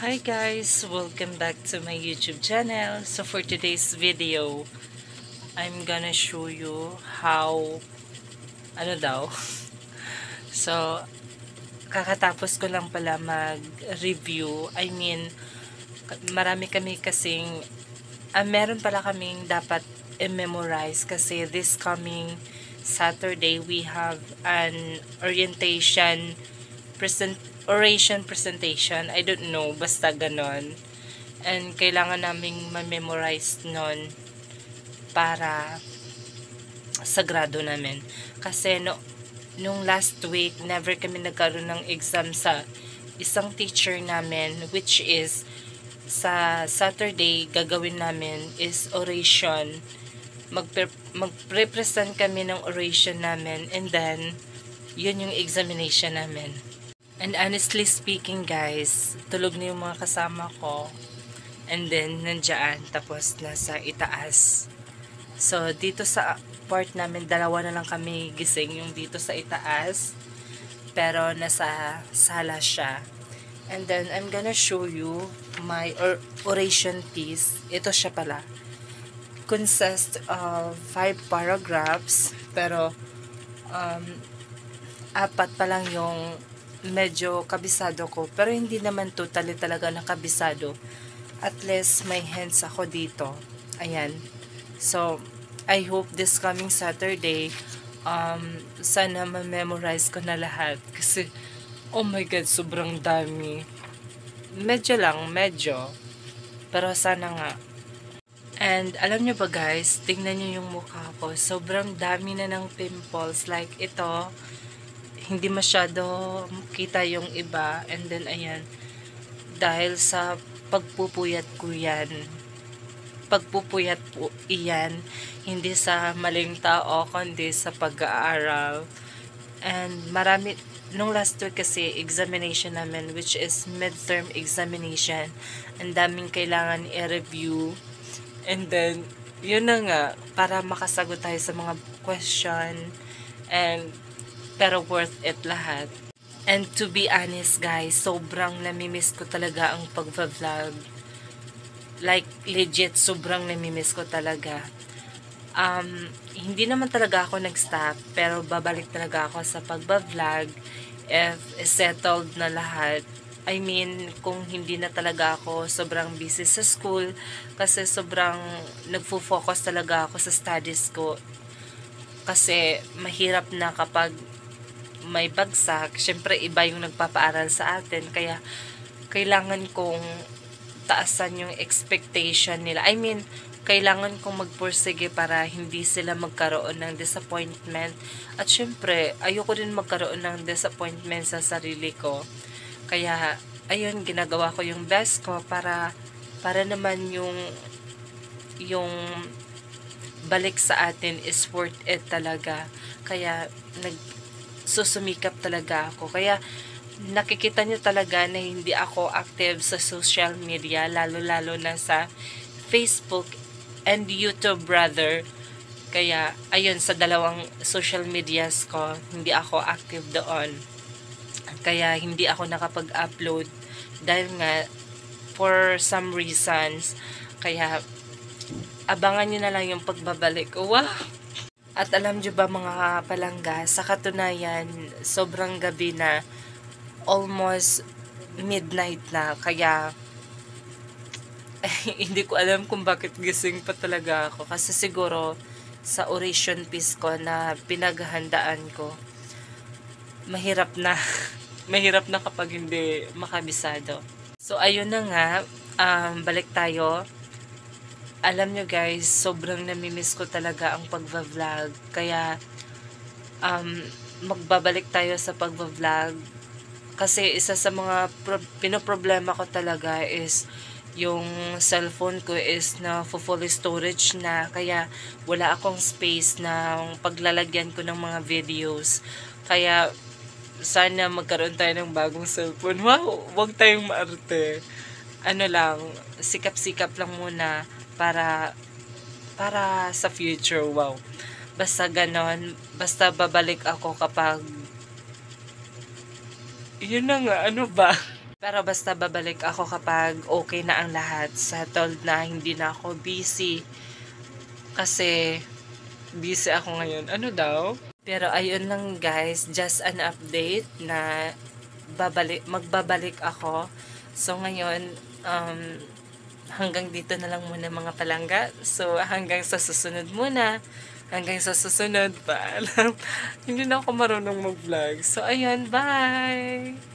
Hi guys, welcome back to my YouTube channel. So for today's video, I'm gonna show you how ano daw. So kakatapos ko lang pala mag-review. Marami kami kasing meron pala kaming dapat i-memorize kasi this coming Saturday we have an oration presentation. I don't know, basta ganon. And kailangan naming ma-memorize nun para sa grado namin. Kasi nung last week, never kami nagkaroon ng exam sa isang teacher namin, which is sa Saturday gagawin namin is oration. Mag-represent kami ng oration namin, and then yun yung examination namin. And honestly speaking guys, tulog na yung mga kasama ko. And then, nandiyan, tapos nasa itaas. So, dito sa part namin, dalawa na lang kami gising, yung dito sa itaas. Pero, nasa sala siya. And then, I'm gonna show you my oration piece. Ito siya pala. Consists of 5 paragraphs. Pero, 4 pa lang yung medyo kabisado ko. Pero, hindi naman totally talaga nakabisado. At least may hands ako dito. Ayan. So, I hope this coming Saturday, sana ma-memorize ko na lahat. Kasi, oh my God, sobrang dami. Medyo. Pero sana nga. And, alam nyo ba guys, tingnan nyo yung mukha ko. Sobrang dami na ng pimples. Like, ito, hindi masyado kita yung iba. And then, ayan. Dahil sa pagpupuyat ko yan. Pagpupuyat po iyan, hindi sa maling tao, kundi sa pag-aaral. And marami, nung last week kasi, examination namin, which is midterm examination. Ang daming kailangan i-review. And then, yun na nga, para makasagot tayo sa mga question. And, pero worth it lahat. And to be honest guys, sobrang namimiss ko talaga ang pagva-vlog. Like legit, sobrang namimiss ko talaga. Hindi naman talaga ako nag-stop, pero babalik talaga ako sa pagba-vlog if settled na lahat. I mean, kung hindi na talaga ako sobrang busy sa school, kasi sobrang nagfo-focus talaga ako sa studies ko. Kasi mahirap na kapag may bagsak, syempre iba yung nagpapaaral sa atin, kaya kailangan kong taasan yung expectation nila. I mean, kailangan kong magpursige para hindi sila magkaroon ng disappointment. At syempre, ayoko din magkaroon ng disappointment sa sarili ko. Kaya, ayun, ginagawa ko yung best ko para naman yung balik sa atin is worth it talaga. Kaya, susumikap talaga ako. Kaya, nakikita nyo talaga na hindi ako active sa social media, lalo-lalo na sa Facebook and YouTube brother. Kaya, ayun, sa dalawang social medias ko, hindi ako active doon. Kaya, hindi ako nakapag-upload dahil nga, for some reasons. Kaya, abangan nyo na lang yung pagbabalik ko. Wow! At alam nyo ba mga palangga, sa katunayan, sobrang gabi na, almost midnight na, kaya hindi ko alam kung bakit gising pa talaga ako. Kasi siguro, sa oration piece ko na pinaghandaan ko, mahirap na. Mahirap na kapag hindi makabisado. So, ayun na nga, balik tayo. Alam nyo guys, sobrang namimiss ko talaga ang pagva-vlog. Kaya, magbabalik tayo sa pagva-vlog. Kasi isa sa mga pinoproblema ko talaga is yung cellphone ko is na full storage na. Kaya, wala akong space na paglalagyan ko ng mga videos. Kaya, sana magkaroon tayo ng bagong cellphone. Wow, wag tayong maarte. Ano lang, sikap-sikap lang muna para sa future. Wow. Basta ganon, basta babalik ako kapag yun na nga, ano ba? Pero basta babalik ako kapag okay na ang lahat. Settled na, hindi na ako busy. Kasi busy ako ngayon. Ano daw? Pero ayun lang guys, just an update na magbabalik ako. So ngayon, hanggang dito na lang muna mga palangga. So hanggang sa susunod muna. Hanggang sa susunod, paalam. Hindi na ako marunong mag-vlog. So ayun, bye!